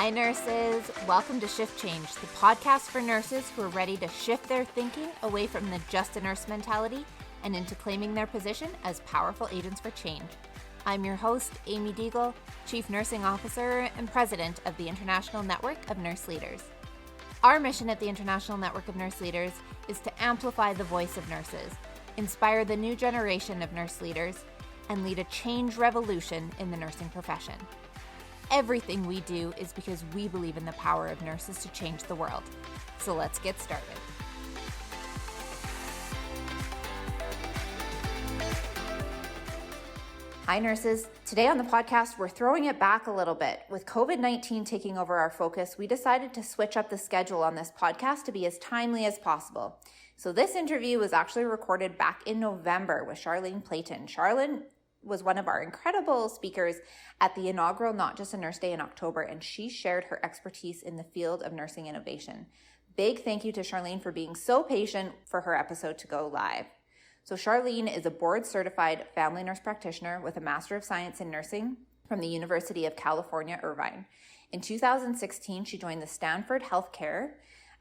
Hi, nurses. Welcome to Shift Change, the podcast for nurses who are ready to shift their thinking away from the just a nurse mentality and into claiming their position as powerful agents for change. I'm your host, Amy Deagle, Chief Nursing Officer and President of the International Network of Nurse Leaders. Our mission at the International Network of Nurse Leaders is to amplify the voice of nurses, inspire the new generation of nurse leaders, and lead a change revolution in the nursing profession. Everything we do is because we believe in the power of nurses to change the world. So let's get started. Hi, nurses. Today on the podcast, we're throwing it back a little bit. With COVID-19 taking over our focus, we decided to switch up the schedule on this podcast to be as timely as possible. So this interview was actually recorded back in November with Charlene Platon. Charlene was one of our incredible speakers at the inaugural Not Just a Nurse Day in October, and she shared her expertise in the field of nursing innovation. Big thank you to Charlene for being so patient for her episode to go live. So Charlene is a board-certified family nurse practitioner with a Master of Science in Nursing from the University of California, Irvine. In 2016, she joined the Stanford Healthcare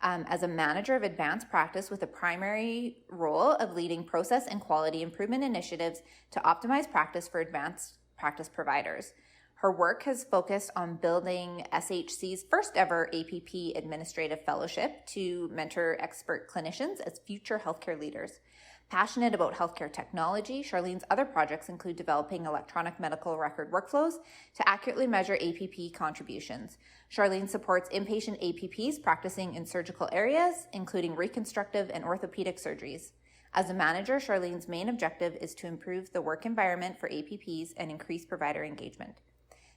as a manager of advanced practice with a primary role of leading process and quality improvement initiatives to optimize practice for advanced practice providers. Her work has focused on building SHC's first ever APP Administrative Fellowship to mentor expert clinicians as future healthcare leaders. Passionate about healthcare technology, Charlene's other projects include developing electronic medical record workflows to accurately measure APP contributions. Charlene supports inpatient APPs practicing in surgical areas, including reconstructive and orthopedic surgeries. As a manager, Charlene's main objective is to improve the work environment for APPs and increase provider engagement.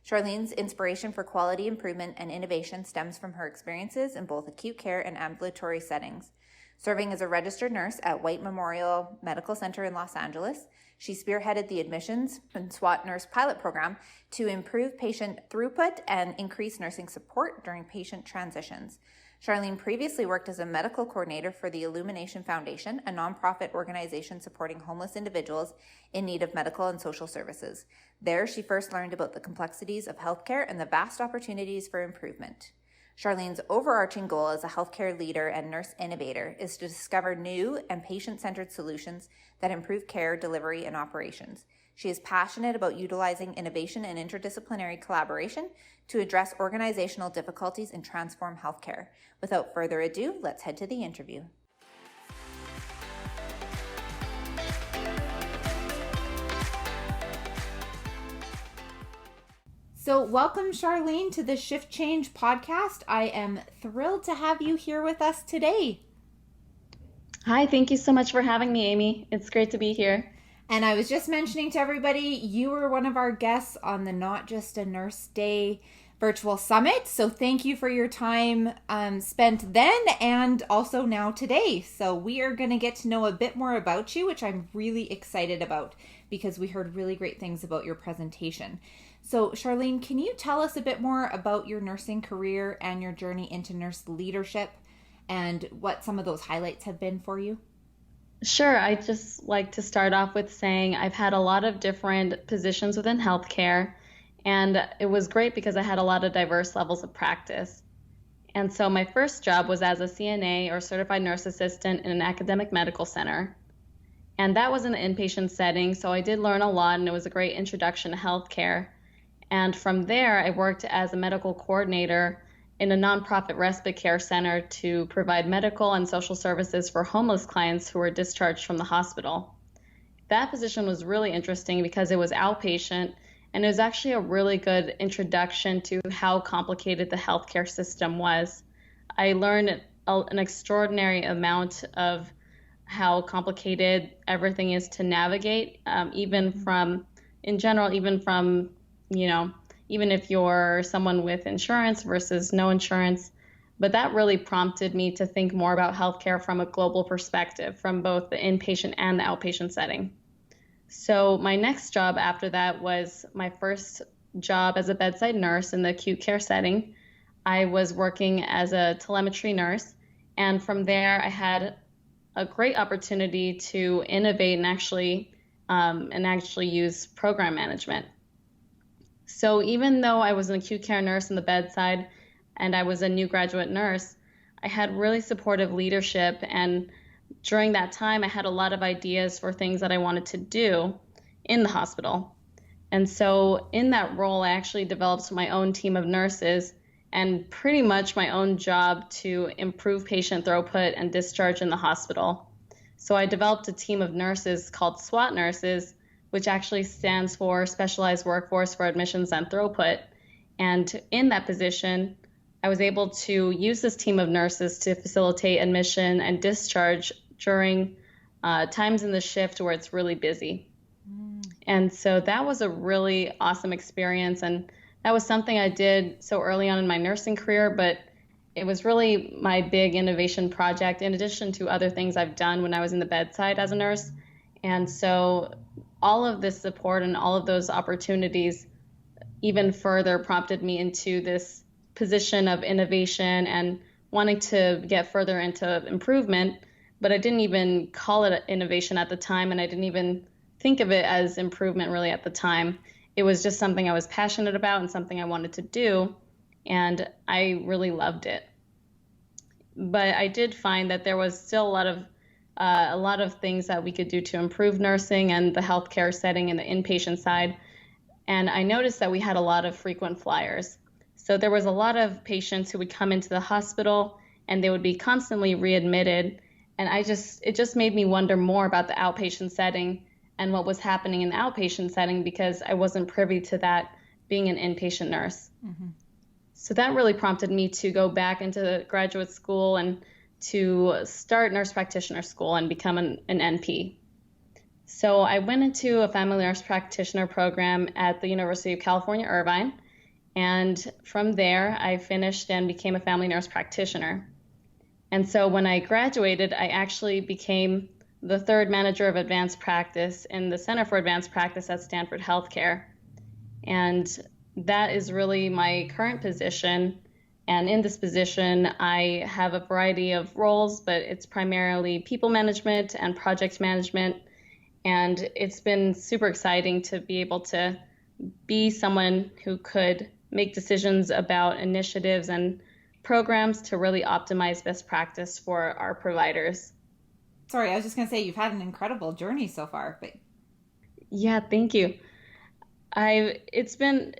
Charlene's inspiration for quality improvement and innovation stems from her experiences in both acute care and ambulatory settings. Serving as a registered nurse at White Memorial Medical Center in Los Angeles, she spearheaded the admissions and SWAT nurse pilot program to improve patient throughput and increase nursing support during patient transitions. Charlene previously worked as a medical coordinator for the Illumination Foundation, a nonprofit organization supporting homeless individuals in need of medical and social services. There, she first learned about the complexities of healthcare and the vast opportunities for improvement. Charlene's overarching goal as a healthcare leader and nurse innovator is to discover new and patient-centered solutions that improve care, delivery, and operations. She is passionate about utilizing innovation and interdisciplinary collaboration to address organizational difficulties and transform healthcare. Without further ado, let's head to the interview. So welcome, Charlene, to the Shift Change podcast. I am thrilled to have you here with us today. Hi, thank you so much for having me, Amy. It's great to be here. And I was just mentioning to everybody, you were one of our guests on the Not Just a Nurse Day virtual summit. So thank you for your time spent then and also now today. So we are going to get to know a bit more about you, which I'm really excited about because we heard really great things about your presentation. So Charlene, can you tell us a bit more about your nursing career and your journey into nurse leadership and what some of those highlights have been for you? Sure. I just like to start off with saying I've had a lot of different positions within healthcare, and it was great because I had a lot of diverse levels of practice. And so my first job was as a CNA or certified nurse assistant in an academic medical center. And that was in an inpatient setting, so I did learn a lot, and it was a great introduction to healthcare. And from there, I worked as a medical coordinator in a nonprofit respite care center to provide medical and social services for homeless clients who were discharged from the hospital. That position was really interesting because it was outpatient, and it was actually a really good introduction to how complicated the healthcare system was. I learned an extraordinary amount of how complicated everything is to navigate, even if you're someone with insurance versus no insurance. But that really prompted me to think more about healthcare from a global perspective, from both the inpatient and the outpatient setting. So my next job after that was my first job as a bedside nurse in the acute care setting. I was working as a telemetry nurse, and from there I had a great opportunity to innovate and actually use program management. So even though I was an acute care nurse in the bedside, and I was a new graduate nurse, I had really supportive leadership. And during that time, I had a lot of ideas for things that I wanted to do in the hospital. And so in that role, I actually developed my own team of nurses and pretty much my own job to improve patient throughput and discharge in the hospital. So I developed a team of nurses called SWAT nurses, which actually stands for Specialized Workforce for Admissions and Throughput. And in that position, I was able to use this team of nurses to facilitate admission and discharge during times in the shift where it's really busy. And so that was a really awesome experience. And that was something I did so early on in my nursing career, but it was really my big innovation project in addition to other things I've done when I was in the bedside as a nurse. And so all of this support and all of those opportunities even further prompted me into this position of innovation and wanting to get further into improvement. But I didn't even call it innovation at the time, and I didn't even think of it as improvement really at the time. It was just something I was passionate about and something I wanted to do, and I really loved it. But I did find that there was still a lot of things that we could do to improve nursing and the healthcare setting and the inpatient side. And I noticed that we had a lot of frequent flyers. So there was a lot of patients who would come into the hospital and they would be constantly readmitted. And it just made me wonder more about the outpatient setting and what was happening in the outpatient setting because I wasn't privy to that being an inpatient nurse. Mm-hmm. So that really prompted me to go back into graduate school and to start nurse practitioner school and become an NP. So I went into a family nurse practitioner program at the University of California, Irvine. And from there, I finished and became a family nurse practitioner. And so when I graduated, I actually became the third manager of advanced practice in the Center for Advanced Practice at Stanford Healthcare. And that is really my current position. And in this position, I have a variety of roles, but it's primarily people management and project management. And it's been super exciting to be able to be someone who could make decisions about initiatives and programs to really optimize best practice for our providers. Sorry, I was just going to say you've had an incredible journey so far. But yeah, thank you. It's been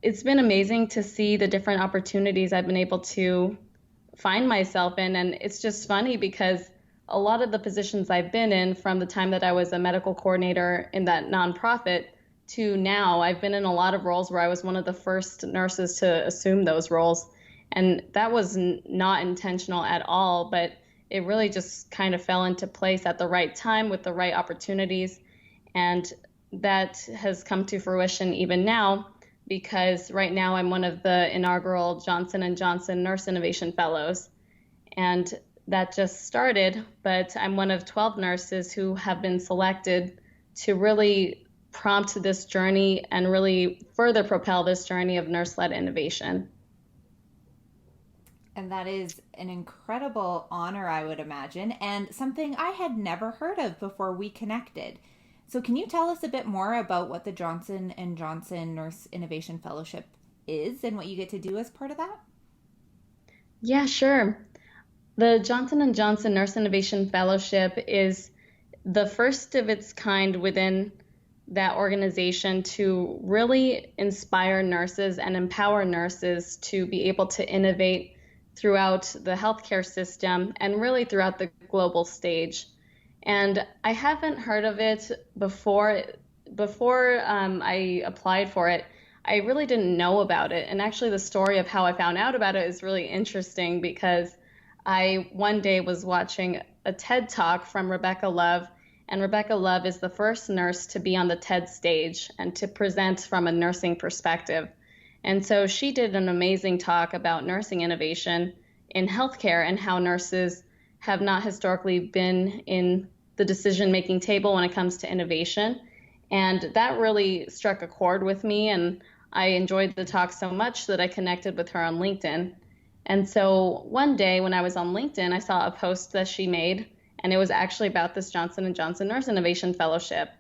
it's been amazing to see the different opportunities I've been able to find myself in, and it's just funny because a lot of the positions I've been in from the time that I was a medical coordinator in that nonprofit to now, I've been in a lot of roles where I was one of the first nurses to assume those roles. And that was not intentional at all, but it really just kind of fell into place at the right time with the right opportunities. And that has come to fruition even now because right now I'm one of the inaugural Johnson & Johnson Nurse Innovation Fellows. And that just started, but I'm one of 12 nurses who have been selected to really prompt this journey and really further propel this journey of nurse-led innovation. And that is an incredible honor, I would imagine, and something I had never heard of before we connected. So can you tell us a bit more about what the Johnson & Johnson Nurse Innovation Fellowship is and what you get to do as part of that? Yeah, sure. The Johnson & Johnson Nurse Innovation Fellowship is the first of its kind within that organization to really inspire nurses and empower nurses to be able to innovate throughout the healthcare system and really throughout the global stage. And I haven't heard of it before I applied for it. I really didn't know about it. And actually the story of how I found out about it is really interesting because I one day was watching a TED Talk from Rebecca Love, and Rebecca Love is the first nurse to be on the TED stage and to present from a nursing perspective. And so she did an amazing talk about nursing innovation in healthcare and how nurses have not historically been in the decision-making table when it comes to innovation. And that really struck a chord with me, and I enjoyed the talk so much that I connected with her on LinkedIn. And so one day when I was on LinkedIn, I saw a post that she made, and it was actually about this Johnson & Johnson Nurse Innovation Fellowship.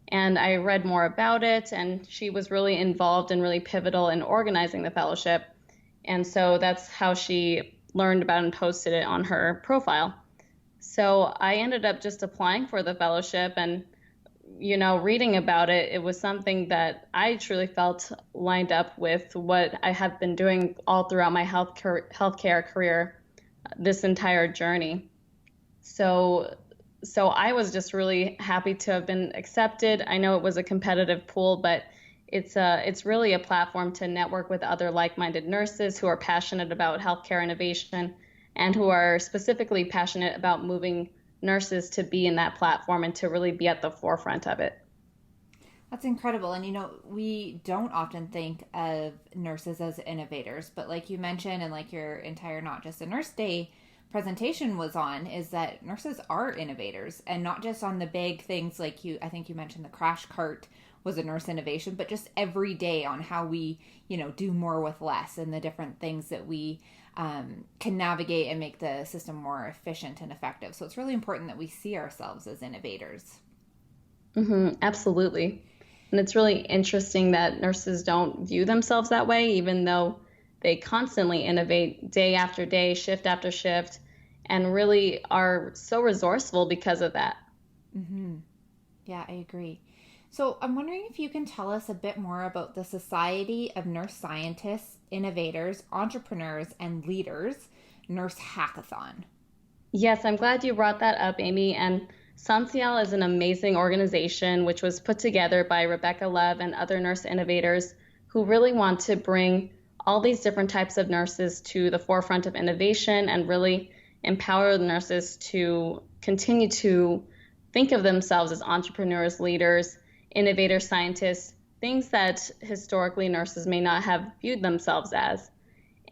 And I read more about it, and she was really involved and really pivotal in organizing the fellowship. And so that's how she learned about and posted it on her profile. So I ended up just applying for the fellowship, and reading about it, it was something that I truly felt lined up with what I have been doing all throughout my healthcare career, this entire journey. So I was just really happy to have been accepted. I know it was a competitive pool, but it's really a platform to network with other like-minded nurses who are passionate about healthcare innovation and who are specifically passionate about moving nurses to be in that platform and to really be at the forefront of it. That's incredible. And we don't often think of nurses as innovators, but like you mentioned, and like your entire Not Just a Nurse Day presentation was on, is that nurses are innovators, and not just on the big things like I think you mentioned the crash cart was a nurse innovation, but just every day on how we, do more with less, and the different things that we can navigate and make the system more efficient and effective. So it's really important that we see ourselves as innovators. Absolutely. And it's really interesting that nurses don't view themselves that way, even though they constantly innovate day after day, shift after shift, and really are so resourceful because of that. Yeah, I agree. So I'm wondering if you can tell us a bit more about the Society of Nurse Scientists, Innovators, Entrepreneurs, and Leaders Nurse Hackathon. Yes, I'm glad you brought that up, Amy. And SONSIAL is an amazing organization which was put together by Rebecca Love and other nurse innovators who really want to bring all these different types of nurses to the forefront of innovation and really empower the nurses to continue to think of themselves as entrepreneurs, leaders, innovators, scientists, things that historically nurses may not have viewed themselves as.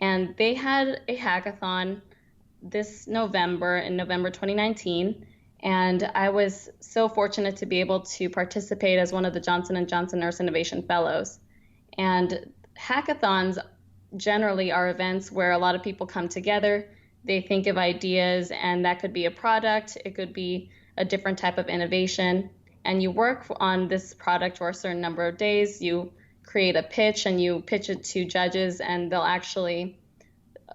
And they had a hackathon this November, in November 2019, and I was so fortunate to be able to participate as one of the Johnson & Johnson Nurse Innovation Fellows. And hackathons generally are events where a lot of people come together, they think of ideas, and that could be a product, it could be a different type of innovation, and you work on this product for a certain number of days. You create a pitch and you pitch it to judges, and they'll actually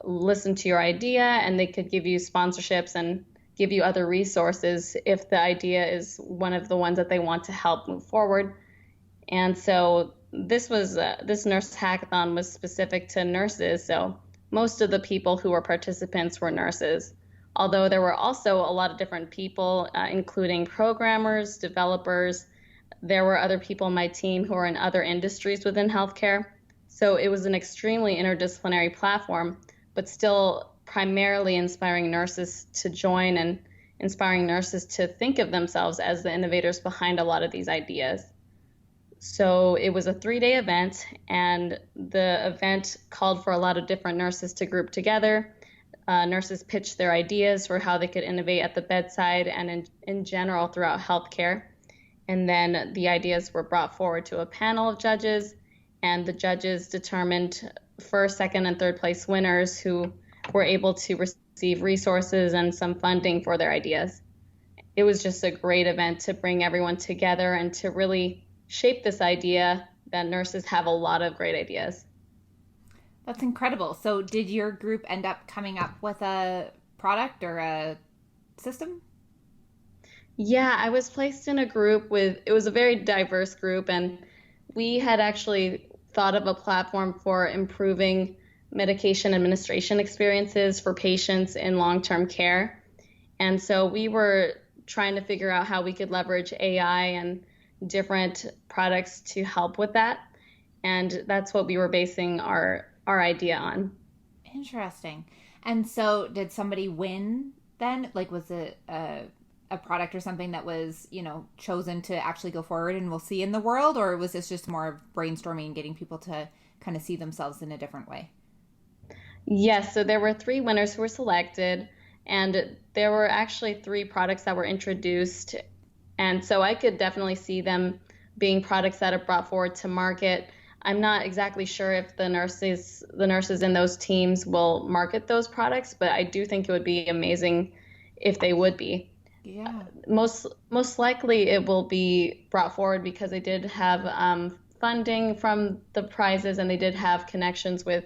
listen to your idea, and they could give you sponsorships and give you other resources if the idea is one of the ones that they want to help move forward. And so this nurse hackathon was specific to nurses, so most of the people who were participants were nurses, although there were also a lot of different people, including programmers, developers. There were other people on my team who are in other industries within healthcare. So it was an extremely interdisciplinary platform, but still primarily inspiring nurses to join and inspiring nurses to think of themselves as the innovators behind a lot of these ideas. So it was a 3-day event, and the event called for a lot of different nurses to group together. Nurses pitched their ideas for how they could innovate at the bedside and in general throughout healthcare. And then the ideas were brought forward to a panel of judges, and the judges determined first, second, and third place winners who were able to receive resources and some funding for their ideas. It was just a great event to bring everyone together and to really shape this idea that nurses have a lot of great ideas. That's incredible. So did your group end up coming up with a product or a system? Yeah, I was placed in a group it was a very diverse group, and we had actually thought of a platform for improving medication administration experiences for patients in long-term care. And so we were trying to figure out how we could leverage AI and different products to help with that. And that's what we were basing our idea on. Interesting. And so did somebody win then? Like, was it a product or something that was, chosen to actually go forward and we'll see in the world? Or was this just more of brainstorming and getting people to kind of see themselves in a different way? Yes, so there were 3 winners who were selected, and there were actually 3 products that were introduced. And so I could definitely see them being products that are brought forward to market. I'm not exactly sure if the nurses in those teams will market those products, but I do think it would be amazing if they would be. Yeah. Most likely it will be brought forward because they did have funding from the prizes, and they did have connections with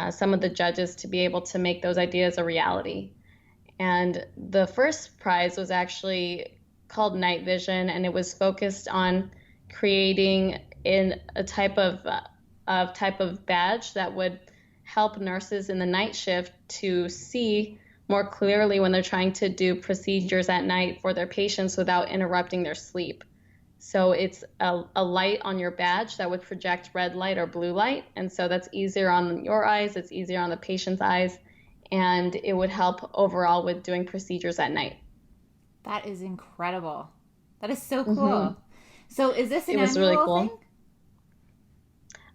some of the judges to be able to make those ideas a reality. And the first prize was actually called Night Vision, and it was focused on creating in a type of badge that would help nurses in the night shift to see more clearly when they're trying to do procedures at night for their patients without interrupting their sleep. So it's a light on your badge that would project red light or blue light. And so that's easier on your eyes, it's easier on the patient's eyes, and it would help overall with doing procedures at night. That is incredible. That is so cool. So is this an It was annual really cool. thing?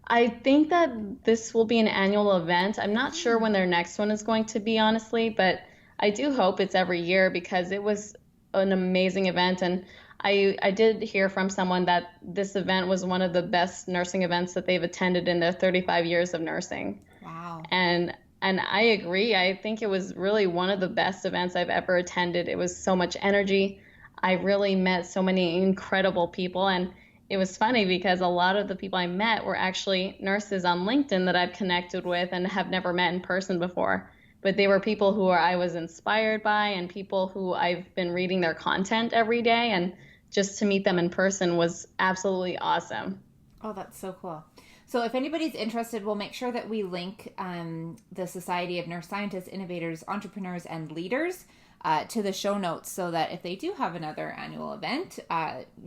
I think that this will be an annual event. I'm not sure when their next one is going to be, honestly, but I do hope it's every year because it was an amazing event. And I did hear from someone that this event was one of the best nursing events that they've attended in their 35 years of nursing. Wow. And I agree. I think it was really one of the best events I've ever attended. It was so much energy. I really met so many incredible people, and it was funny because a lot of the people I met were actually nurses on LinkedIn that I've connected with and have never met in person before. But they were people who I was inspired by and people who I've been reading their content every day. And just to meet them in person was absolutely awesome. Oh, that's so cool. So if anybody's interested, we'll make sure that we link the Society of Nurse Scientists, Innovators, Entrepreneurs, and Leaders to the show notes so that if they do have another annual event,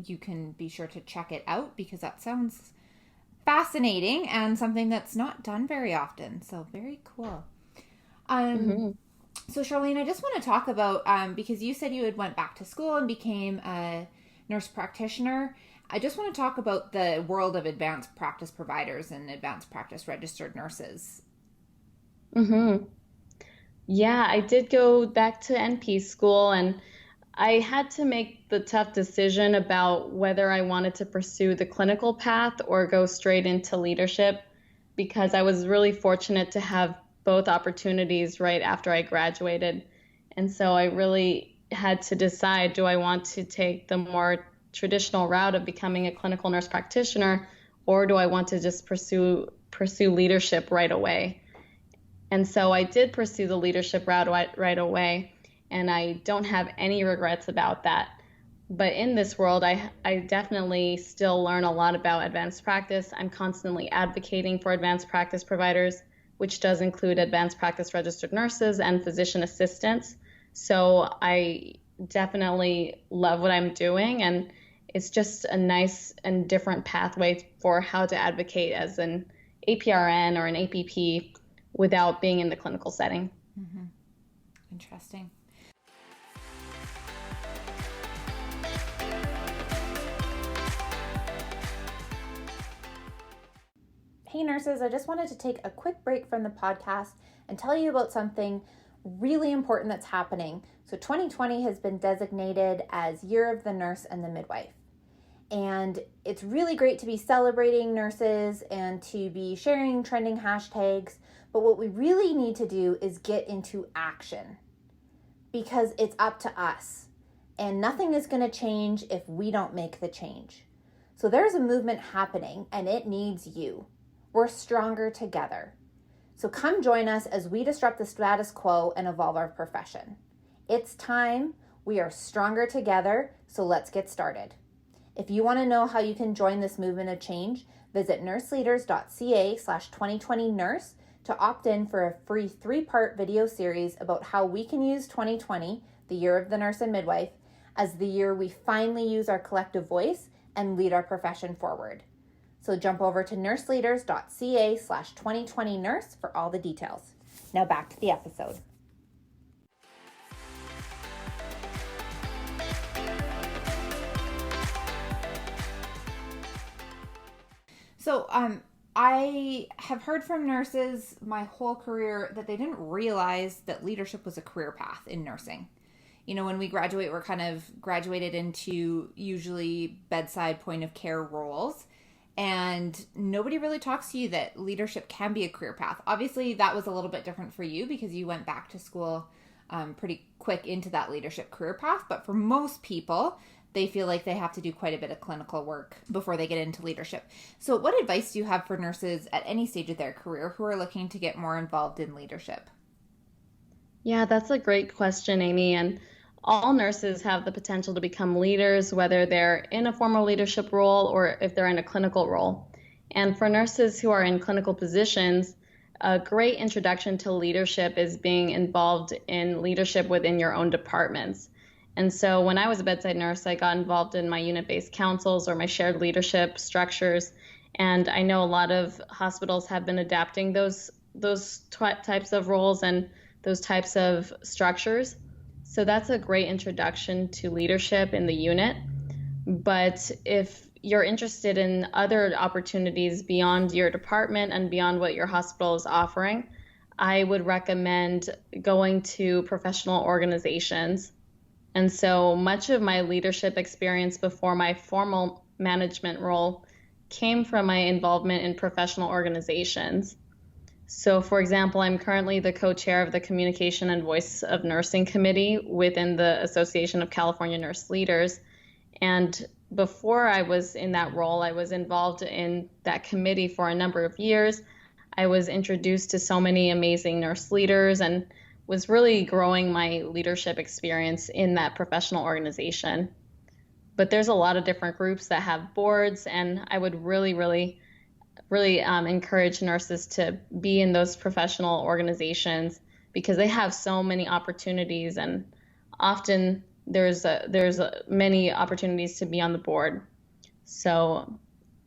you can be sure to check it out because that sounds fascinating and something that's not done very often. So very cool. So Charlene, I just want to talk about, because you said you had went back to school and became a nurse practitioner. I just want to talk about the world of advanced practice providers and advanced practice registered nurses. Yeah, I did go back to NP school, and I had to make the tough decision about whether I wanted to pursue the clinical path or go straight into leadership because I was really fortunate to have both opportunities right after I graduated. And so I really had to decide, do I want to take the more traditional route of becoming a clinical nurse practitioner, or do I want to just pursue leadership right away? And so I did pursue the leadership route right away, and I don't have any regrets about that. But in this world, I definitely still learn a lot about advanced practice. I'm constantly advocating for advanced practice providers, which does include advanced practice registered nurses and physician assistants. So I definitely love what I'm doing, and it's just a nice and different pathway for how to advocate as an APRN or an APP without being in the clinical setting. Mm-hmm. Interesting. Hey nurses, I just wanted to take a quick break from the podcast and tell you about something really important that's happening. So 2020 has been designated as Year of the Nurse and the Midwife. And it's really great to be celebrating nurses and to be sharing trending hashtags. But what we really need to do is get into action because it's up to us. And nothing is going to change if we don't make the change. So there's a movement happening and it needs you. We're stronger together. So come join us as we disrupt the status quo and evolve our profession. It's time. We are stronger together. So let's get started. If you want to know how you can join this movement of change, visit nurseleaders.ca/2020nurse to opt in for a free 3-part video series about how we can use 2020, the Year of the Nurse and Midwife, as the year we finally use our collective voice and lead our profession forward. So jump over to nurseleaders.ca/2020nurse for all the details. Now back to the episode. So I have heard from nurses my whole career that they didn't realize that leadership was a career path in nursing. You know, when we graduate, we're kind of graduated into usually bedside point of care roles. And nobody really talks to you that leadership can be a career path. Obviously, that was a little bit different for you because you went back to school pretty quick into that leadership career path. But for most people, they feel like they have to do quite a bit of clinical work before they get into leadership. So what advice do you have for nurses at any stage of their career who are looking to get more involved in leadership? Yeah, that's a great question, Amy. And all nurses have the potential to become leaders, whether they're in a formal leadership role or if they're in a clinical role. And for nurses who are in clinical positions, a great introduction to leadership is being involved in leadership within your own departments. And so when I was a bedside nurse, I got involved in my unit-based councils or my shared leadership structures. And I know a lot of hospitals have been adapting those types of roles and those types of structures. So that's a great introduction to leadership in the unit. But if you're interested in other opportunities beyond your department and beyond what your hospital is offering, I would recommend going to professional organizations. And so much of my leadership experience before my formal management role came from my involvement in professional organizations. So, for example, I'm currently the co-chair of the Communication and Voice of Nursing Committee within the Association of California Nurse Leaders. And before I was in that role, I was involved in that committee for a number of years. I was introduced to so many amazing nurse leaders and was really growing my leadership experience in that professional organization. But there's a lot of different groups that have boards, and I would really encourage nurses to be in those professional organizations because they have so many opportunities, and often there's many opportunities to be on the board. So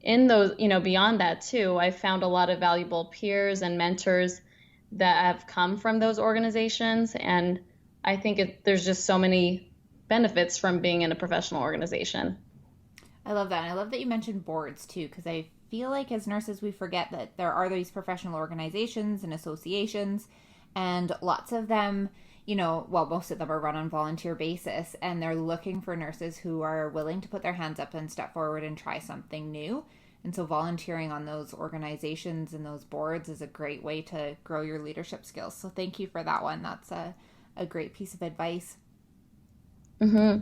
in those, beyond that too, I found a lot of valuable peers and mentors that have come from those organizations, and I think there's just so many benefits from being in a professional organization. I love that. And I love that you mentioned boards too, because I feel like as nurses we forget that there are these professional organizations and associations, and lots of them, most of them are run on volunteer basis, and they're looking for nurses who are willing to put their hands up and step forward and try something new. And so volunteering on those organizations and those boards is a great way to grow your leadership skills. So thank you for that one. That's a great piece of advice. Mm-hmm.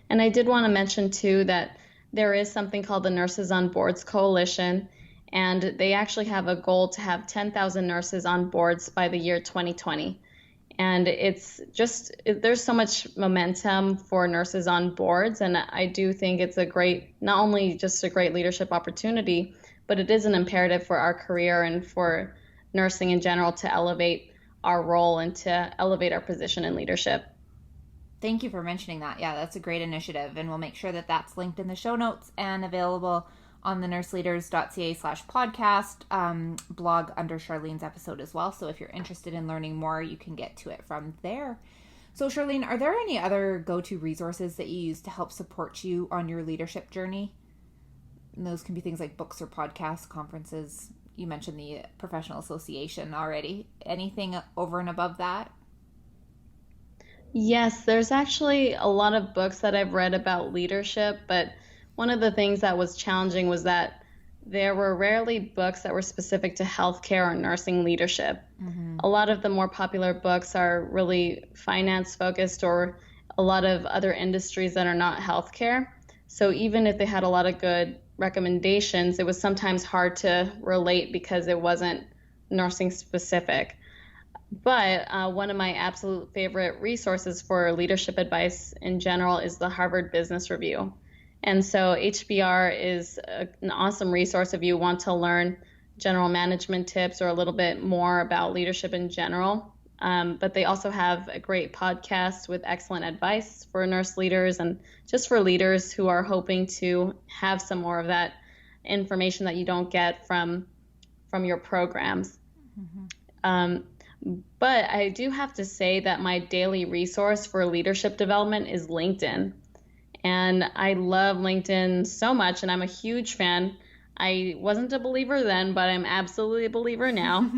And I did want to mention too that there is something called the Nurses on Boards Coalition, and they actually have a goal to have 10,000 nurses on boards by the year 2020. And there's so much momentum for nurses on boards, and I do think it's not only just a great leadership opportunity, but it is an imperative for our career and for nursing in general to elevate our role and to elevate our position in leadership. Thank you for mentioning that. Yeah, that's a great initiative, and we'll make sure that that's linked in the show notes and available on the nurseleaders.ca/podcast blog under Charlene's episode as well. So if you're interested in learning more, you can get to it from there. So Charlene, are there any other go-to resources that you use to help support you on your leadership journey? And those can be things like books or podcasts, conferences. You mentioned the professional association already. Anything over and above that? Yes, there's actually a lot of books that I've read about leadership, but one of the things that was challenging was that there were rarely books that were specific to healthcare or nursing leadership. Mm-hmm. A lot of the more popular books are really finance focused or a lot of other industries that are not healthcare. So even if they had a lot of good recommendations, it was sometimes hard to relate because it wasn't nursing specific. But one of my absolute favorite resources for leadership advice in general is the Harvard Business Review. And so HBR is an awesome resource if you want to learn general management tips or a little bit more about leadership in general. But they also have a great podcast with excellent advice for nurse leaders and just for leaders who are hoping to have some more of that information that you don't get from your programs. Mm-hmm. But I do have to say that my daily resource for leadership development is LinkedIn. And I love LinkedIn so much, and I'm a huge fan. I wasn't a believer then, but I'm absolutely a believer now.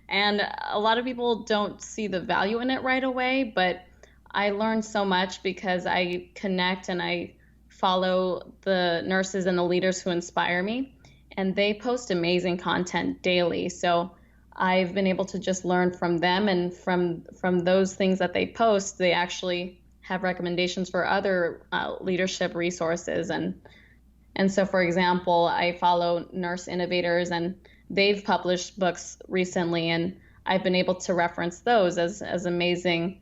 and a lot of people don't see the value in it right away, but I learned so much because I connect and I follow the nurses and the leaders who inspire me, and they post amazing content daily. So I've been able to just learn from them, and from those things that they post, they actually have recommendations for other leadership resources. And so, for example, I follow nurse innovators, and they've published books recently, and I've been able to reference those as amazing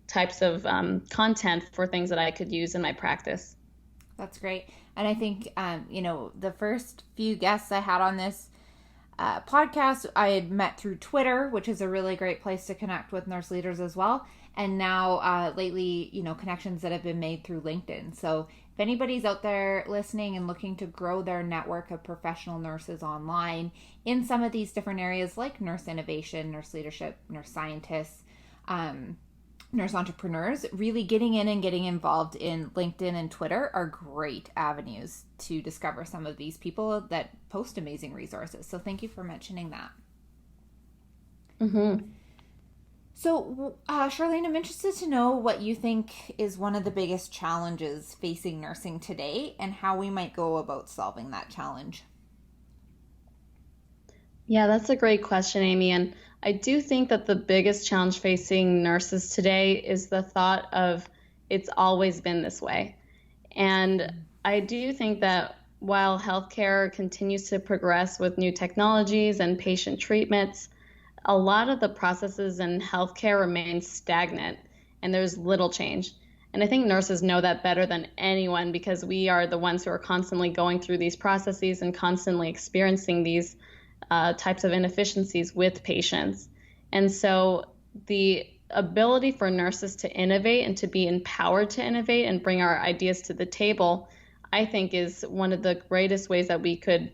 types of content for things that I could use in my practice. That's great. And I think, the first few guests I had on this podcast, I had met through Twitter, which is a really great place to connect with nurse leaders as well. And now lately, connections that have been made through LinkedIn. So if anybody's out there listening and looking to grow their network of professional nurses online in some of these different areas like nurse innovation, nurse leadership, nurse scientists, nurse entrepreneurs, really getting in and getting involved in LinkedIn and Twitter are great avenues to discover some of these people that post amazing resources. So thank you for mentioning that. Mm-hmm. So, Charlene, I'm interested to know what you think is one of the biggest challenges facing nursing today and how we might go about solving that challenge. Yeah, that's a great question, Amy. And I do think that the biggest challenge facing nurses today is the thought of it's always been this way. And I do think that while healthcare continues to progress with new technologies and patient treatments, a lot of the processes in healthcare remain stagnant and there's little change. And I think nurses know that better than anyone because we are the ones who are constantly going through these processes and constantly experiencing these types of inefficiencies with patients. And so the ability for nurses to innovate and to be empowered to innovate and bring our ideas to the table, I think is one of the greatest ways that we could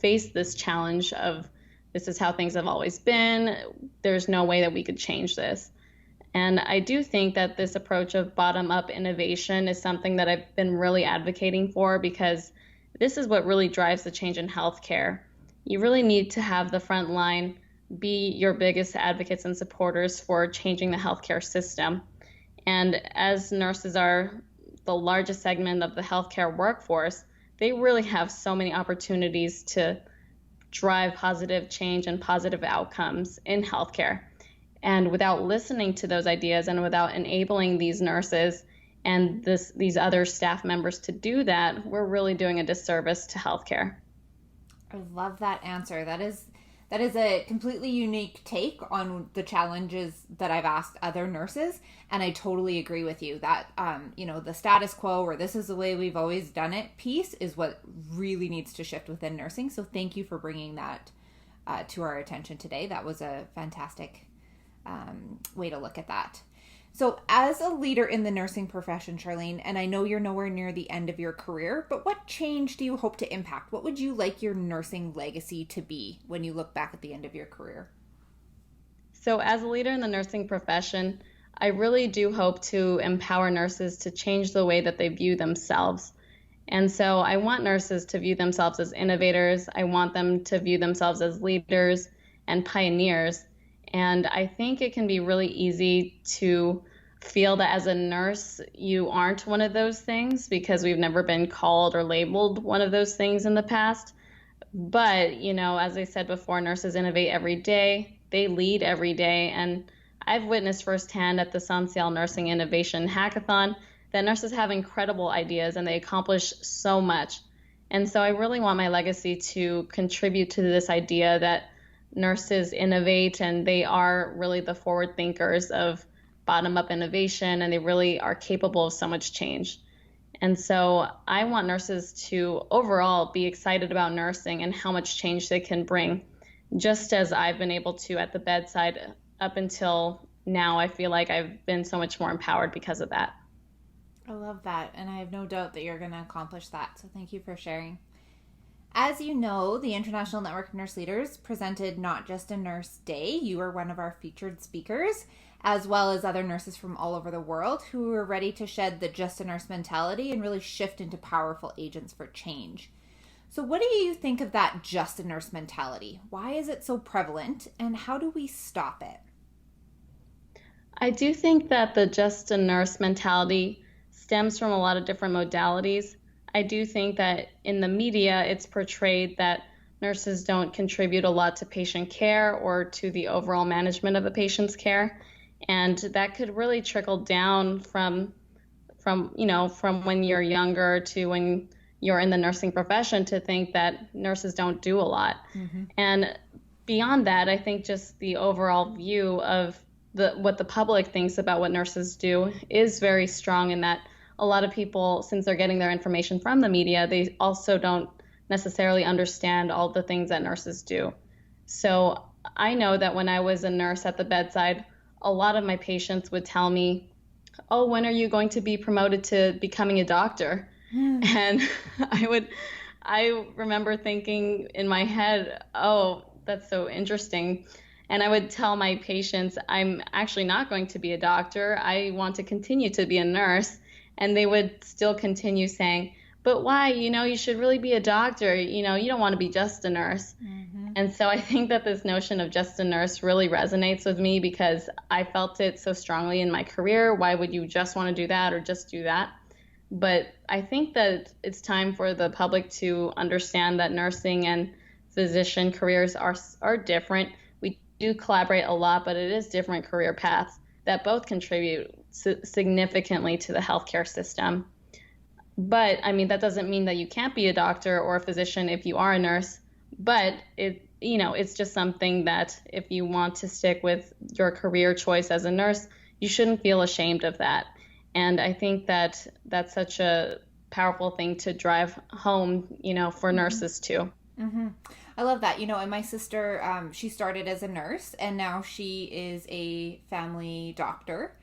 face this challenge of this is how things have always been. There's no way that we could change this. And I do think that this approach of bottom-up innovation is something that I've been really advocating for because this is what really drives the change in healthcare. You really need to have the front line be your biggest advocates and supporters for changing the healthcare system. And as nurses are the largest segment of the healthcare workforce, they really have so many opportunities to drive positive change and positive outcomes in healthcare. And without listening to those ideas and without enabling these nurses and these other staff members to do that, we're really doing a disservice to healthcare. I love that answer. That is a completely unique take on the challenges that I've asked other nurses, and I totally agree with you that the status quo or this is the way we've always done it piece is what really needs to shift within nursing. So thank you for bringing that to our attention today. That was a fantastic way to look at that. So as a leader in the nursing profession, Charlene, and I know you're nowhere near the end of your career, but what change do you hope to impact? What would you like your nursing legacy to be when you look back at the end of your career? So as a leader in the nursing profession, I really do hope to empower nurses to change the way that they view themselves. And so I want nurses to view themselves as innovators. I want them to view themselves as leaders and pioneers. And I think it can be really easy to feel that as a nurse, you aren't one of those things because we've never been called or labeled one of those things in the past. But, as I said before, nurses innovate every day. They lead every day. And I've witnessed firsthand at the Sancial Nursing Innovation Hackathon that nurses have incredible ideas and they accomplish so much. And so I really want my legacy to contribute to this idea that nurses innovate and they are really the forward thinkers of bottom-up innovation and they really are capable of so much change. And so I want nurses to overall be excited about nursing and how much change they can bring. Just as I've been able to at the bedside up until now, I feel like I've been so much more empowered because of that. I love that. And I have no doubt that you're going to accomplish that. So thank you for sharing. As you know, the International Network of Nurse Leaders presented Not Just a Nurse Day. You are one of our featured speakers, as well as other nurses from all over the world who are ready to shed the just a nurse mentality and really shift into powerful agents for change. So what do you think of that just a nurse mentality? Why is it so prevalent and how do we stop it? I do think that the just a nurse mentality stems from a lot of different modalities. I do think that in the media, it's portrayed that nurses don't contribute a lot to patient care or to the overall management of a patient's care. And that could really trickle down from when you're younger to when you're in the nursing profession, to think that nurses don't do a lot. Mm-hmm. And beyond that, I think just the overall view of what the public thinks about what nurses do is very strong, in that a lot of people, since they're getting their information from the media, they also don't necessarily understand all the things that nurses do. So I know that when I was a nurse at the bedside, a lot of my patients would tell me, "Oh, when are you going to be promoted to becoming a doctor?" And I remember thinking in my head, "Oh, that's so interesting." And I would tell my patients, "I'm actually not going to be a doctor. I want to continue to be a nurse." And they would still continue saying, "But why? You should really be a doctor. You don't want to be just a nurse." Mm-hmm. And so I think that this notion of just a nurse really resonates with me, because I felt it so strongly in my career. Why would you just want to do that or just do that? But I think that it's time for the public to understand that nursing and physician careers are different. We do collaborate a lot, but it is different career paths that both contribute significantly to the healthcare system. But I mean, that doesn't mean that you can't be a doctor or a physician if you are a nurse. But it's just something that if you want to stick with your career choice as a nurse, you shouldn't feel ashamed of that. And I think that that's such a powerful thing to drive home, for nurses too. Mm-hmm. I love that. And my sister, she started as a nurse, and now she is a family doctor.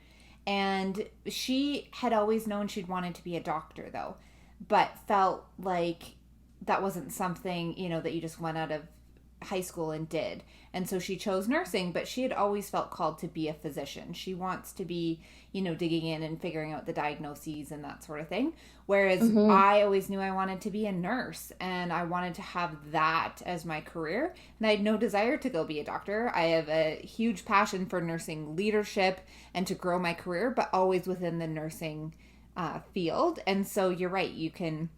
And she had always known she'd wanted to be a doctor, though, but felt like that wasn't something, that you just went out of high school and did. And so she chose nursing, but she had always felt called to be a physician. She wants to be, digging in and figuring out the diagnoses and that sort of thing. Whereas mm-hmm. I always knew I wanted to be a nurse, and I wanted to have that as my career. And I had no desire to go be a doctor. I have a huge passion for nursing leadership and to grow my career, but always within the nursing field. And so you're right. You can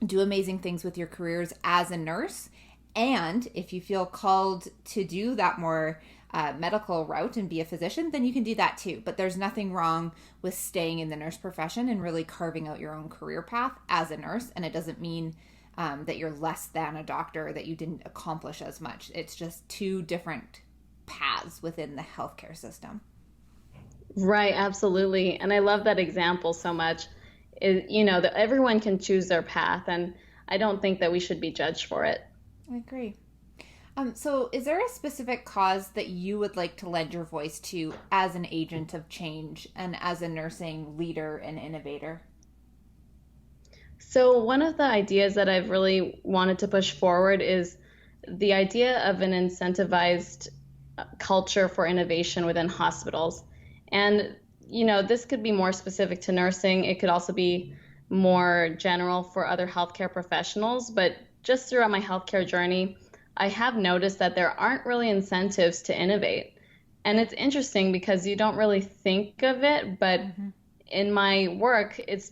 do amazing things with your careers as a nurse. And if you feel called to do that more medical route and be a physician, then you can do that too. But there's nothing wrong with staying in the nurse profession and really carving out your own career path as a nurse. And it doesn't mean that you're less than a doctor or that you didn't accomplish as much. It's just two different paths within the healthcare system. Right, absolutely. And I love that example so much. That everyone can choose their path, and I don't think that we should be judged for it. I agree. So is there a specific cause that you would like to lend your voice to as an agent of change and as a nursing leader and innovator? So one of the ideas that I've really wanted to push forward is the idea of an incentivized culture for innovation within hospitals. And, this could be more specific to nursing. It could also be more general for other healthcare professionals. But just throughout my healthcare journey, I have noticed that there aren't really incentives to innovate. And it's interesting because you don't really think of it, but mm-hmm. in my work, it's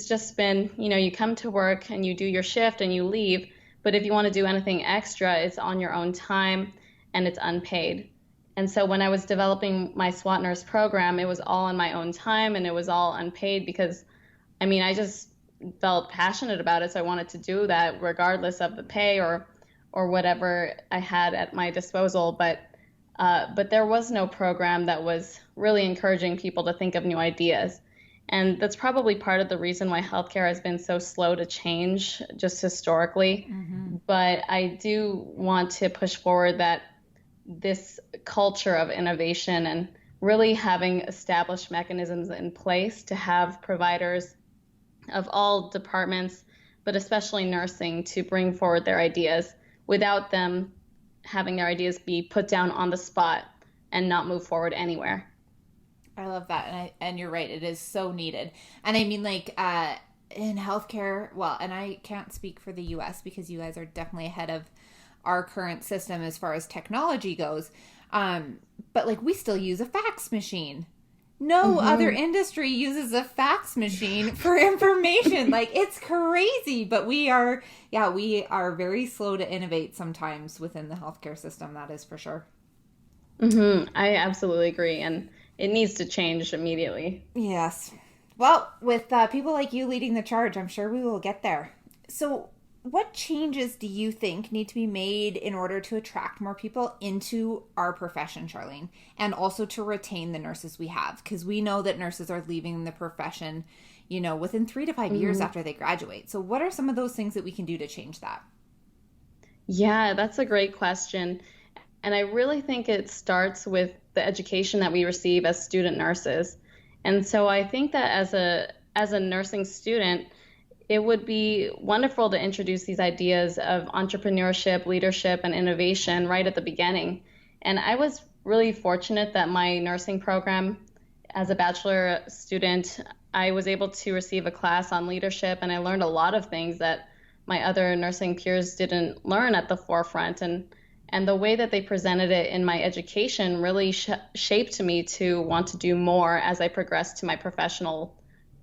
just been, you come to work and you do your shift and you leave. But if you want to do anything extra, it's on your own time and it's unpaid. And so when I was developing my SWAT nurse program, it was all on my own time and it was all unpaid because, I just felt passionate about it. So I wanted to do that regardless of the pay or whatever I had at my disposal. But there was no program that was really encouraging people to think of new ideas. And that's probably part of the reason why healthcare has been so slow to change just historically. Mm-hmm. But I do want to push forward that this culture of innovation and really having established mechanisms in place to have providers of all departments, but especially nursing, to bring forward their ideas without them having their ideas be put down on the spot and not move forward anywhere. I love that. And you're right. It is so needed. And in healthcare, and I can't speak for the US because you guys are definitely ahead of our current system as far as technology goes. But we still use a fax machine. No other Mm-hmm. industry uses a fax machine for information. Like, it's crazy, but we are very slow to innovate sometimes within the healthcare system. That is for sure. Mm-hmm. I absolutely agree, and it needs to change immediately. Yes. Well, with people like you leading the charge, I'm sure we will get there. So, what changes do you think need to be made in order to attract more people into our profession, Charlene, and also to retain the nurses we have? Because we know that nurses are leaving the profession, within 3 to 5 years Mm-hmm. after they graduate. So, what are some of those things that we can do to change that? Yeah, that's a great question. And I really think it starts with the education that we receive as student nurses. And so I think that as a nursing student, it would be wonderful to introduce these ideas of entrepreneurship, leadership, and innovation right at the beginning. And I was really fortunate that my nursing program, as a bachelor student, I was able to receive a class on leadership, and I learned a lot of things that my other nursing peers didn't learn at the forefront. And the way that they presented it in my education really shaped me to want to do more as I progressed to my professional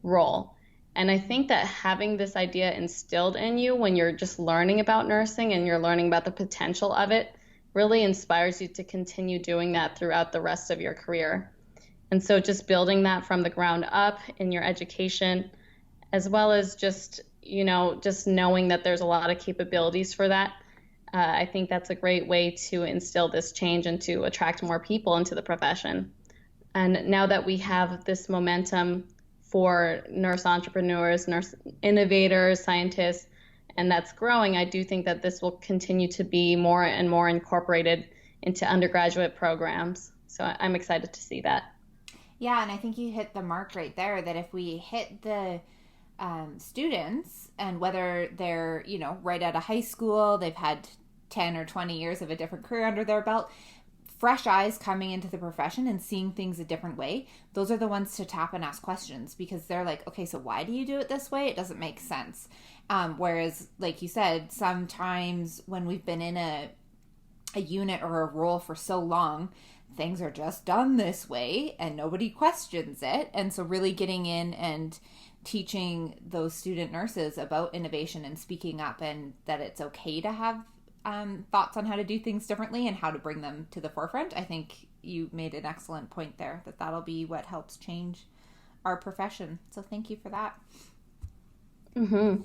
role. And I think that having this idea instilled in you when you're just learning about nursing and you're learning about the potential of it really inspires you to continue doing that throughout the rest of your career. And so just building that from the ground up in your education, as well as just knowing that there's a lot of capabilities for that. I think that's a great way to instill this change and to attract more people into the profession. And now that we have this momentum for nurse entrepreneurs, nurse innovators, scientists, and that's growing, I do think that this will continue to be more and more incorporated into undergraduate programs. So I'm excited to see that. Yeah, and I think you hit the mark right there that if we hit the students, and whether they're, right out of high school, they've had 10 or 20 years of a different career under their belt, fresh eyes coming into the profession and seeing things a different way, those are the ones to tap and ask questions, because they're like, okay, so why do you do it this way? It doesn't make sense. Whereas, like you said, sometimes when we've been in a unit or a role for so long, things are just done this way and nobody questions it. And so really getting in and teaching those student nurses about innovation and speaking up, and that it's okay to have thoughts on how to do things differently and how to bring them to the forefront. I think you made an excellent point there, that that'll be what helps change our profession. So thank you for that. Mm-hmm.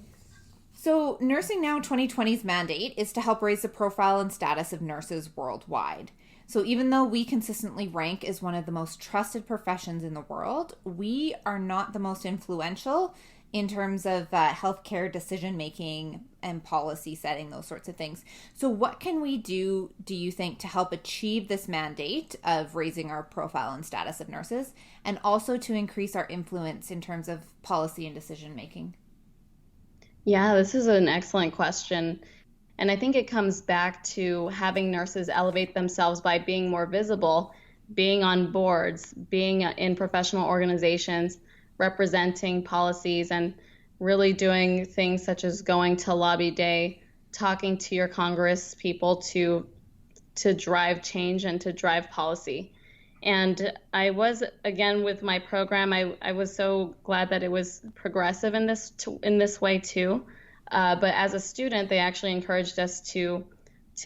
So, Nursing Now 2020's mandate is to help raise the profile and status of nurses worldwide. So, even though we consistently rank as one of the most trusted professions in the world, we are not the most influential in terms of healthcare decision making and policy setting, those sorts of things. So, what can we do you think, to help achieve this mandate of raising our profile and status of nurses, and also to increase our influence in terms of policy and decision making? Yeah, this is an excellent question. And I think it comes back to having nurses elevate themselves by being more visible, being on boards, being in professional organizations, representing policies, and really doing things such as going to lobby day, talking to your Congress people to drive change and to drive policy. And I was, again, with my program, I was so glad that it was progressive in this way too. But as a student, they actually encouraged us to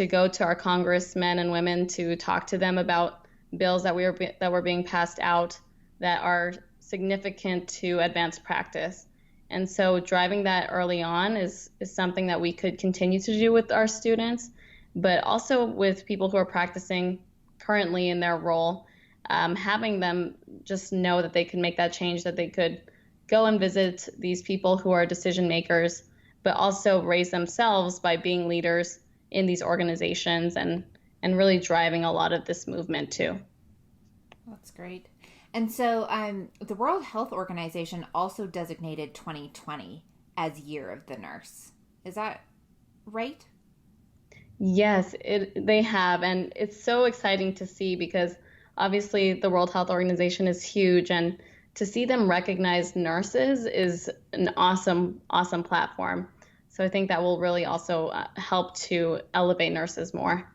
go to our congressmen and women to talk to them about bills that were being passed out that are significant to advanced practice. And so driving that early on is something that we could continue to do with our students, but also with people who are practicing currently in their role. Having them just know that they can make that change, that they could go and visit these people who are decision makers, but also raise themselves by being leaders in these organizations, and really driving a lot of this movement too. That's great. And so the World Health Organization also designated 2020 as Year of the Nurse. Is that right? Yes, they have, and it's so exciting to see, because obviously the World Health Organization is huge, and to see them recognize nurses is an awesome, awesome platform. So I think that will really also help to elevate nurses more.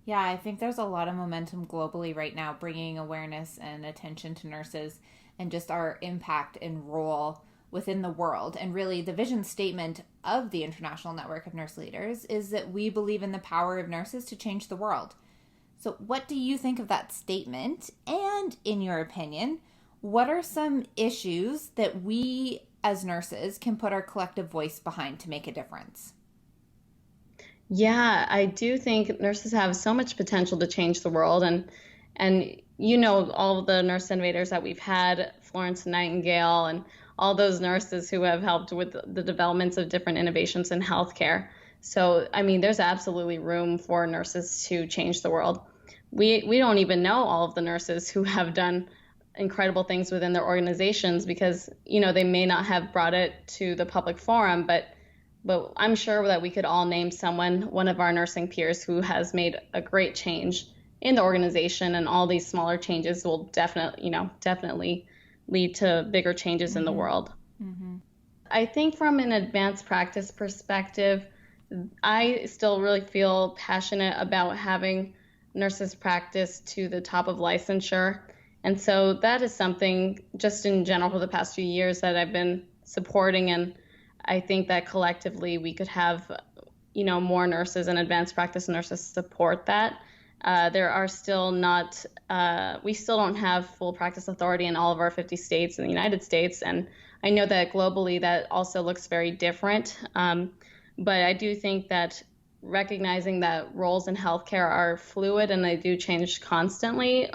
Yeah, I think there's a lot of momentum globally right now, bringing awareness and attention to nurses and just our impact and role within the world. And really, the vision statement of the International Network of Nurse Leaders is that we believe in the power of nurses to change the world. So, what do you think of that statement? And in your opinion, what are some issues that we as nurses can put our collective voice behind to make a difference? Yeah, I do think nurses have so much potential to change the world, and you know all of the nurse innovators that we've had, Florence Nightingale, and all those nurses who have helped with the developments of different innovations in healthcare. So, I mean, there's absolutely room for nurses to change the world. We don't even know all of the nurses who have done incredible things within their organizations because, you know, they may not have brought it to the public forum, but I'm sure that we could all name someone, one of our nursing peers, who has made a great change in the organization, and all these smaller changes will definitely lead to bigger changes in the world. Mm-hmm. I think from an advanced practice perspective, I still really feel passionate about having nurses practice to the top of licensure. And so that is something just in general for the past few years that I've been supporting, and I think that collectively we could have, you know, more nurses and advanced practice nurses support that. There are still not, we still don't have full practice authority in all of our 50 states in the United States. And I know that globally that also looks very different. But I do think that recognizing that roles in healthcare are fluid and they do change constantly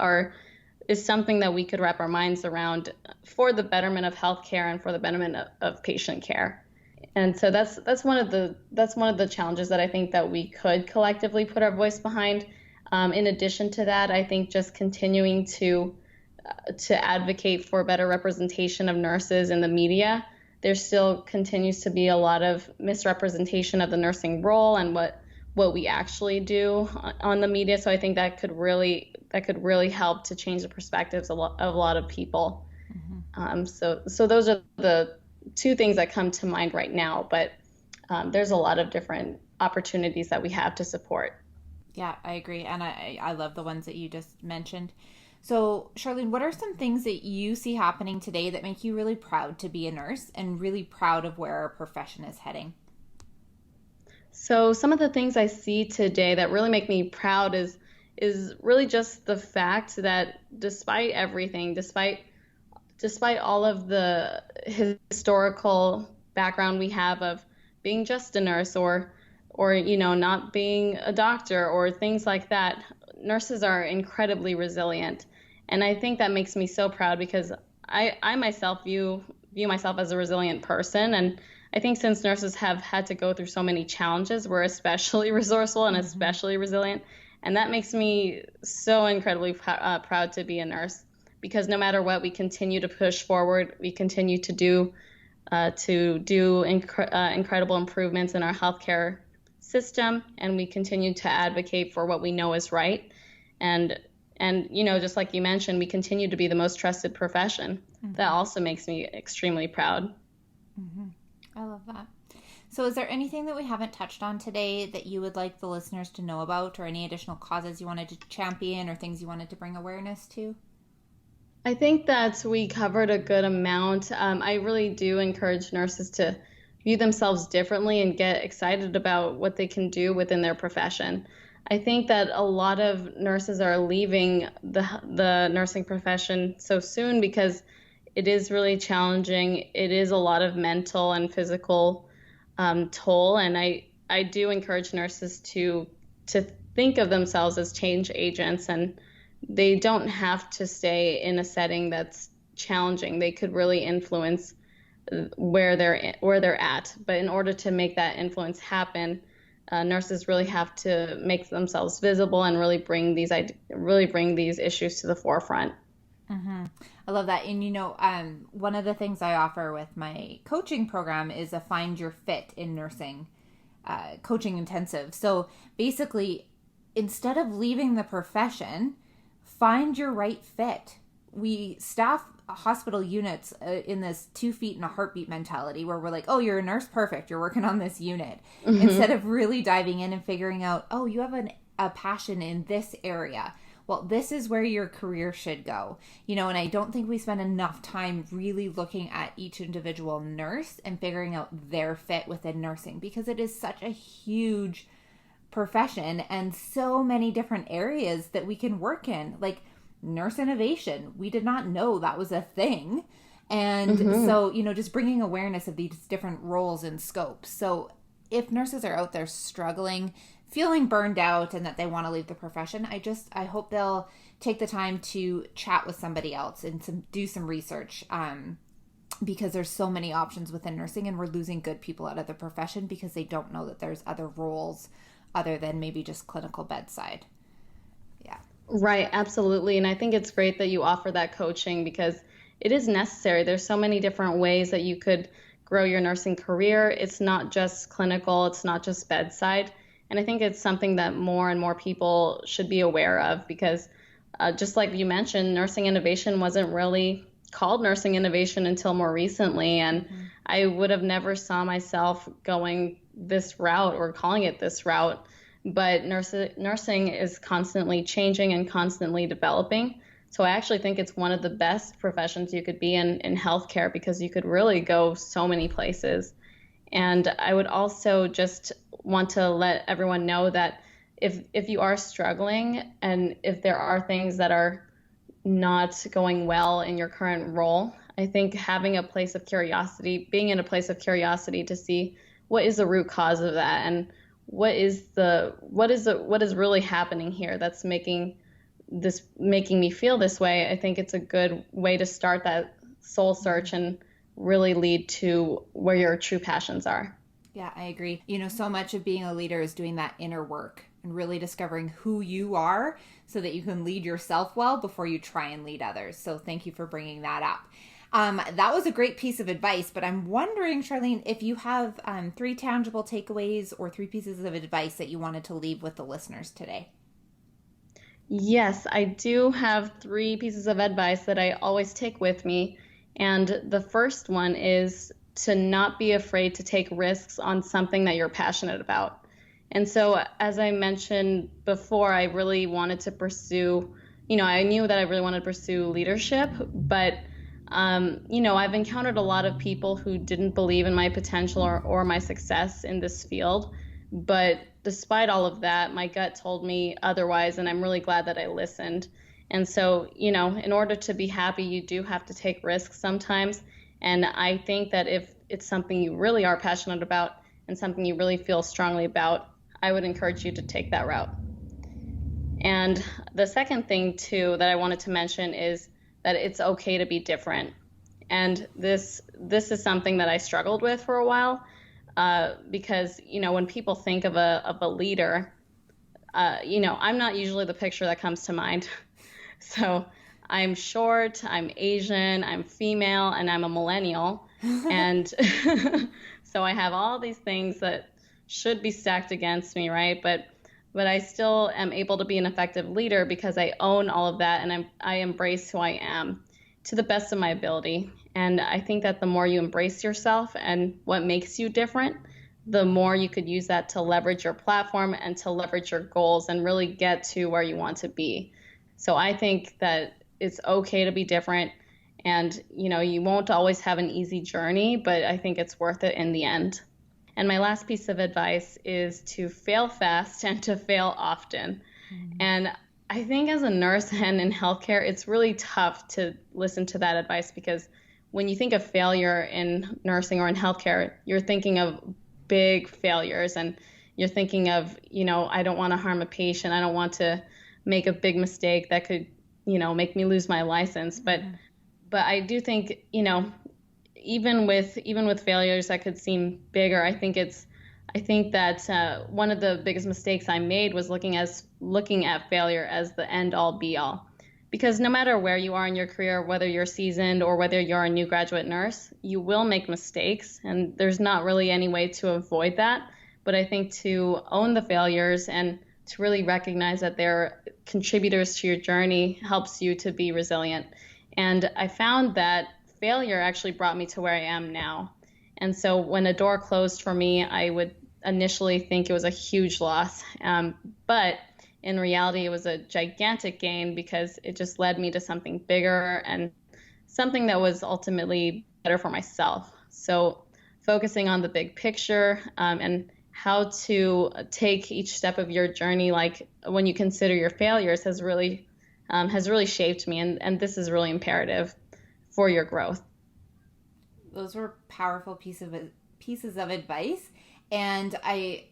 is something that we could wrap our minds around for the betterment of healthcare and for the betterment of patient care. And so that's one of the challenges that I think that we could collectively put our voice behind. In addition to that, I think just continuing to advocate for better representation of nurses in the media. There still continues to be a lot of misrepresentation of the nursing role and what we actually do on the media. So I think that could really help to change the perspectives of a lot of people. Mm-hmm. So those are the two things that come to mind right now, but there's a lot of different opportunities that we have to support. Yeah, I agree. And I love the ones that you just mentioned. So, Charlene, what are some things that you see happening today that make you really proud to be a nurse and really proud of where our profession is heading? So some of the things I see today that really make me proud is really just the fact that despite everything, despite all of the historical background we have of being just a nurse or you know, not being a doctor or things like that, nurses are incredibly resilient. And I think that makes me so proud because I myself view myself as a resilient person. And I think since nurses have had to go through so many challenges, we're especially resourceful and especially resilient. And that makes me so incredibly proud to be a nurse, because no matter what, we continue to push forward. We continue to do incredible improvements in our healthcare system, and we continue to advocate for what we know is right. And you know, just like you mentioned, we continue to be the most trusted profession. Mm-hmm. That also makes me extremely proud. Mm-hmm. I love that. So is there anything that we haven't touched on today that you would like the listeners to know about, or any additional causes you wanted to champion or things you wanted to bring awareness to? I think that we covered a good amount. I really do encourage nurses to view themselves differently and get excited about what they can do within their profession. I think that a lot of nurses are leaving the nursing profession so soon because it is really challenging. It is a lot of mental and physical toll, and I do encourage nurses to think of themselves as change agents, and they don't have to stay in a setting that's challenging. They could really influence where they're at. But in order to make that influence happen, nurses really have to make themselves visible and really bring these issues to the forefront. Mm-hmm. I love that. And, you know, one of the things I offer with my coaching program is a Find Your Fit in Nursing coaching intensive. So basically, instead of leaving the profession, find your right fit. We staff hospital units in this 2 feet and a heartbeat mentality where we're like, oh, you're a nurse, perfect, you're working on this unit. Mm-hmm. Instead of really diving in and figuring out, oh, you have an a passion in this area. Well, this is where your career should go. And I don't think we spend enough time really looking at each individual nurse and figuring out their fit within nursing, because it is such a huge profession and so many different areas that we can work in. Like nurse innovation, we did not know that was a thing. And so, just bringing awareness of these different roles and scopes. So if nurses are out there struggling, feeling burned out, and that they want to leave the profession, I hope they'll take the time to chat with somebody else and do some research, because there's so many options within nursing, and we're losing good people out of the profession because they don't know that there's other roles other than maybe just clinical bedside. Yeah. Right, absolutely. And I think it's great that you offer that coaching, because it is necessary. There's so many different ways that you could grow your nursing career. It's not just clinical, it's not just bedside. And I think it's something that more and more people should be aware of, because just like you mentioned, nursing innovation wasn't really called nursing innovation until more recently. And I would have never saw myself going this route or calling it this route. But nursing is constantly changing and constantly developing. So I actually think it's one of the best professions you could be in healthcare, because you could really go so many places. And I would also just want to let everyone know that if you are struggling, and if there are things that are not going well in your current role, I think having a place of curiosity, being in a place of curiosity to see what is the root cause of that, and what is really happening here that's making me feel this way. I think it's a good way to start that soul search and really lead to where your true passions are. Yeah, I agree. So much of being a leader is doing that inner work and really discovering who you are so that you can lead yourself well before you try and lead others. So thank you for bringing that up. That was a great piece of advice, but I'm wondering, Charlene, if you have 3 tangible takeaways or 3 pieces of advice that you wanted to leave with the listeners today. Yes, I do have 3 pieces of advice that I always take with me. And the first one is to not be afraid to take risks on something that you're passionate about. And so, as I mentioned before, I really wanted to pursue, I knew that I really wanted to pursue leadership, but, I've encountered a lot of people who didn't believe in my potential or my success in this field. But despite all of that, my gut told me otherwise, and I'm really glad that I listened. And so, in order to be happy, you do have to take risks sometimes. And I think that if it's something you really are passionate about and something you really feel strongly about, I would encourage you to take that route. And the second thing, too, that I wanted to mention is that it's okay to be different. And this is something that I struggled with for a while, because, when people think of a leader, I'm not usually the picture that comes to mind. So I'm short, I'm Asian, I'm female, and I'm a millennial. And so I have all these things that should be stacked against me, right? But I still am able to be an effective leader because I own all of that, and I embrace who I am to the best of my ability. And I think that the more you embrace yourself and what makes you different, the more you could use that to leverage your platform and to leverage your goals and really get to where you want to be. So I think that it's okay to be different, and you won't always have an easy journey, but I think it's worth it in the end. And my last piece of advice is to fail fast and to fail often. And I think as a nurse and in healthcare, it's really tough to listen to that advice, because when you think of failure in nursing or in healthcare, you're thinking of big failures, and you're thinking of, I don't want to harm a patient. I don't want to make a big mistake that could, make me lose my license. But I do think, even with failures that could seem bigger, I think that one of the biggest mistakes I made was looking at failure as the end all be all. Because no matter where you are in your career, whether you're seasoned or whether you're a new graduate nurse, you will make mistakes, and there's not really any way to avoid that. But I think to own the failures and to really recognize that they're contributors to your journey helps you to be resilient. And I found that failure actually brought me to where I am now. And so when a door closed for me, I would initially think it was a huge loss. But in reality, it was a gigantic gain because it just led me to something bigger and something that was ultimately better for myself. So focusing on the big picture, and how to take each step of your journey, like when you consider your failures, has really shaped me. And this is really imperative for your growth. Those were powerful pieces of advice. And I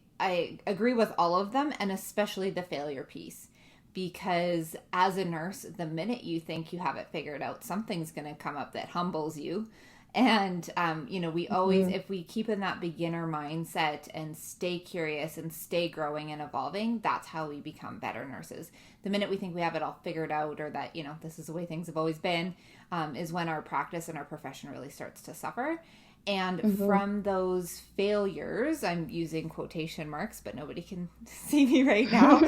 agree with all of them, and especially the failure piece. Because as a nurse, the minute you think you have it figured out, something's going to come up that humbles you. And, we always, if we keep in that beginner mindset and stay curious and stay growing and evolving, that's how we become better nurses. The minute we think we have it all figured out, or that, this is the way things have always been, is when our practice and our profession really starts to suffer. And from those failures, I'm using quotation marks, but nobody can see me right now,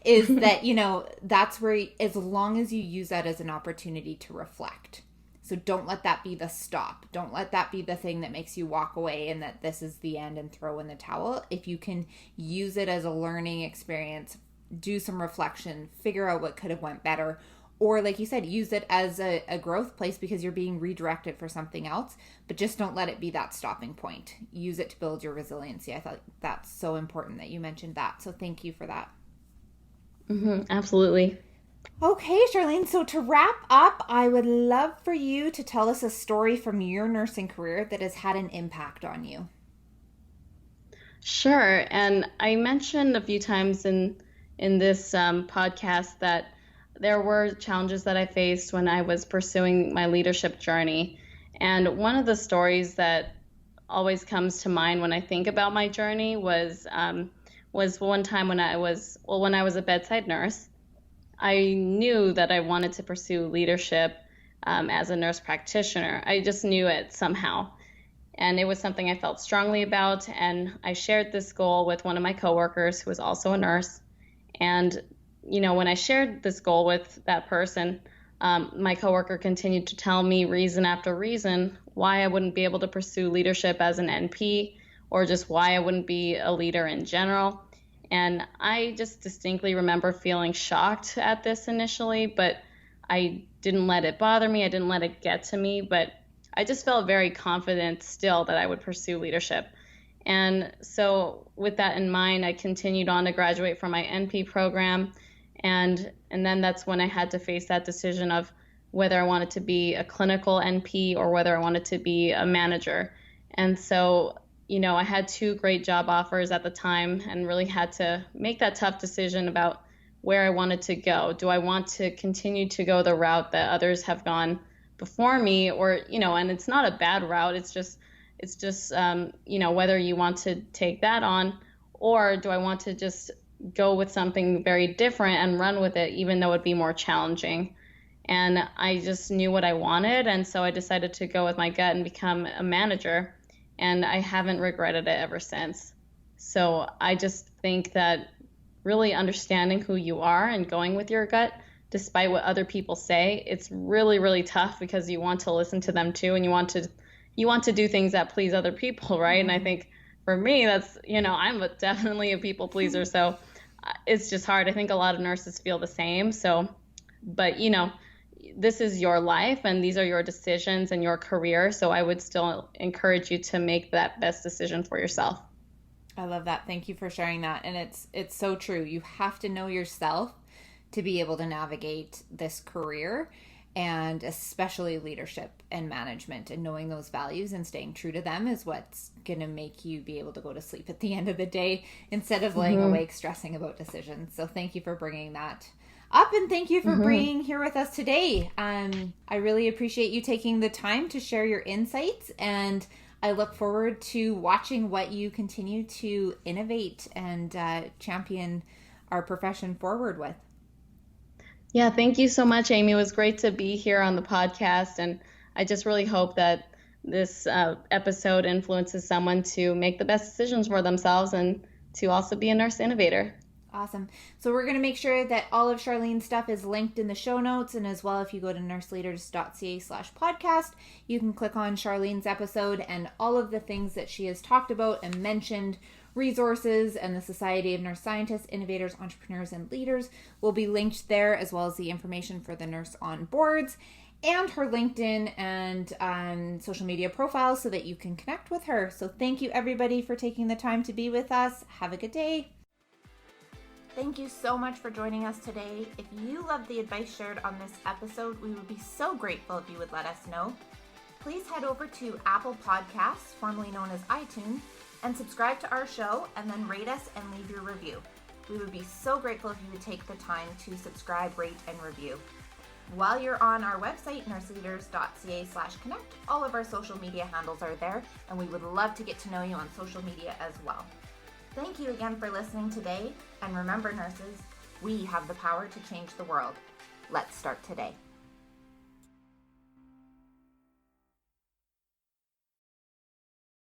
is that, that's where, as long as you use that as an opportunity to reflect. So don't let that be the stop. Don't let that be the thing that makes you walk away and that this is the end and throw in the towel. If you can use it as a learning experience, do some reflection, figure out what could have went better, or like you said, use it as a growth place because you're being redirected for something else, but just don't let it be that stopping point. Use it to build your resiliency. I thought that's so important that you mentioned that. So thank you for that. Absolutely. Okay, Charlene, so to wrap up, I would love for you to tell us a story from your nursing career that has had an impact on you. Sure. And I mentioned a few times in this podcast that there were challenges that I faced when I was pursuing my leadership journey. And one of the stories that always comes to mind when I think about my journey was one time when I was a bedside nurse. I knew that I wanted to pursue leadership as a nurse practitioner. I just knew it somehow. And it was something I felt strongly about. And I shared this goal with one of my coworkers who was also a nurse. And, when I shared this goal with that person, my coworker continued to tell me reason after reason why I wouldn't be able to pursue leadership as an NP, or just why I wouldn't be a leader in general. And I just distinctly remember feeling shocked at this initially, but I didn't let it bother me. I didn't let it get to me, but I just felt very confident still that I would pursue leadership. And so with that in mind, I continued on to graduate from my NP program. And then that's when I had to face that decision of whether I wanted to be a clinical NP or whether I wanted to be a manager. And so I had two great job offers at the time and really had to make that tough decision about where I wanted to go. Do I want to continue to go the route that others have gone before me, or, and it's not a bad route. It's just whether you want to take that on, or do I want to just go with something very different and run with it, even though it'd be more challenging. And I just knew what I wanted. And so I decided to go with my gut and become a manager. And I haven't regretted it ever since. So I just think that really understanding who you are and going with your gut, despite what other people say, it's really, really tough because you want to listen to them too. And you want to do things that please other people, right? And I think for me, that's, I'm definitely a people pleaser. So it's just hard. I think a lot of nurses feel the same. So, but, this is your life and these are your decisions and your career. So I would still encourage you to make that best decision for yourself. I love that. Thank you for sharing that. And it's so true. You have to know yourself to be able to navigate this career, and especially leadership and management, and knowing those values and staying true to them is what's going to make you be able to go to sleep at the end of the day instead of laying awake stressing about decisions. So thank you for bringing that up, and thank you for being here with us today. I really appreciate you taking the time to share your insights, and I look forward to watching what you continue to innovate and champion our profession forward with. Yeah, thank you so much, Amy. It was great to be here on the podcast, and I just really hope that this episode influences someone to make the best decisions for themselves and to also be a nurse innovator. Awesome. So we're going to make sure that all of Charlene's stuff is linked in the show notes. And as well, if you go to nurseleaders.ca/podcast, you can click on Charlene's episode, and all of the things that she has talked about and mentioned resources and the Society of Nurse Scientists, Innovators, Entrepreneurs, and Leaders will be linked there, as well as the information for the nurse on boards and her LinkedIn and social media profiles so that you can connect with her. So thank you everybody for taking the time to be with us. Have a good day. Thank you so much for joining us today. If you loved the advice shared on this episode, we would be so grateful if you would let us know. Please head over to Apple Podcasts, formerly known as iTunes, and subscribe to our show and then rate us and leave your review. We would be so grateful if you would take the time to subscribe, rate, and review. While you're on our website, nurseleaders.ca/connect, all of our social media handles are there, and we would love to get to know you on social media as well. Thank you again for listening today, and remember, nurses, we have the power to change the world. Let's start today.